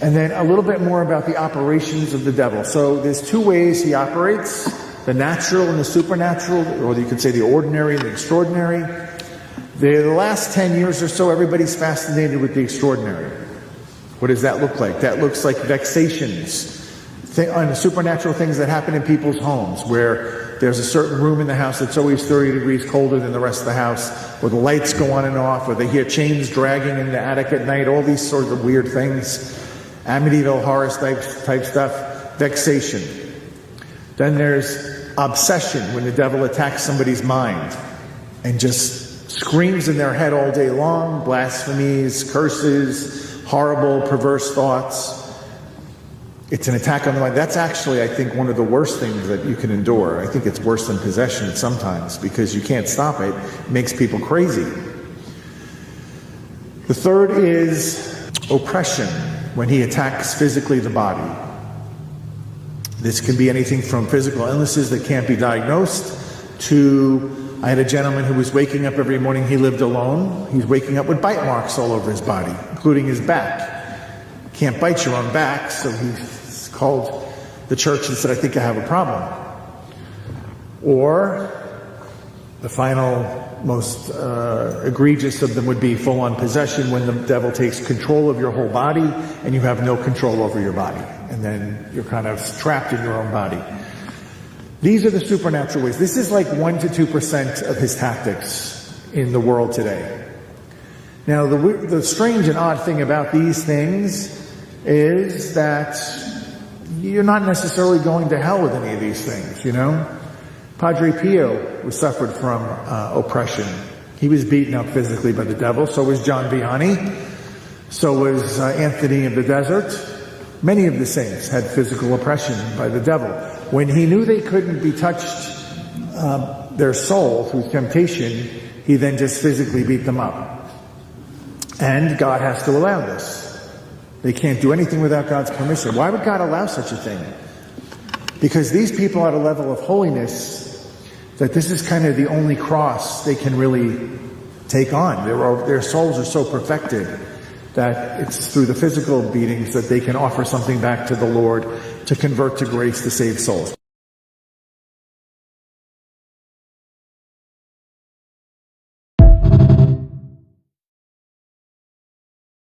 And then a little bit more about the operations of the devil. So there's two ways he operates: the natural and the supernatural, or you could say the ordinary and the extraordinary. The last 10 years or so, everybody's fascinated with the extraordinary. What does that look like? That looks like vexations, supernatural things that happen in people's homes, where there's a certain room in the house that's always 30 degrees colder than the rest of the house, or the lights go on and off, or they hear chains dragging in the attic at night, all these sorts of weird things. Amityville horror type stuff. Vexation. Then there's obsession, when the devil attacks somebody's mind and just screams in their head all day long, blasphemies, curses, horrible, perverse thoughts. It's an attack on the mind. That's actually, I think, one of the worst things that you can endure. I think it's worse than possession sometimes, because you can't stop it. It makes people crazy. The third is oppression, when he attacks physically the body. This can be anything from physical illnesses that can't be diagnosed to, I had a gentleman who was waking up every morning. He lived alone. He's waking up with bite marks all over his body, including his back. Can't bite your own back, so he called the church and said, "I think I have a problem." Or the final, most egregious of them would be full-on possession, when the devil takes control of your whole body and you have no control over your body, and then you're kind of trapped in your own body. These are the supernatural ways. This is like 1 to 2% of his tactics in the world today. Now, the strange and odd thing about these things is that you're not necessarily going to hell with any of these things, you know? Padre Pio suffered from oppression. He was beaten up physically by the devil. So was John Vianney. So was Anthony of the Desert. Many of the saints had physical oppression by the devil. When he knew they couldn't be touched, their soul, through temptation, he then just physically beat them up. And God has to allow this. They can't do anything without God's permission. Why would God allow such a thing? Because these people are at a level of holiness that this is kind of the only cross they can really take on. Their souls are so perfected that it's through the physical beatings that they can offer something back to the Lord to convert to grace to save souls.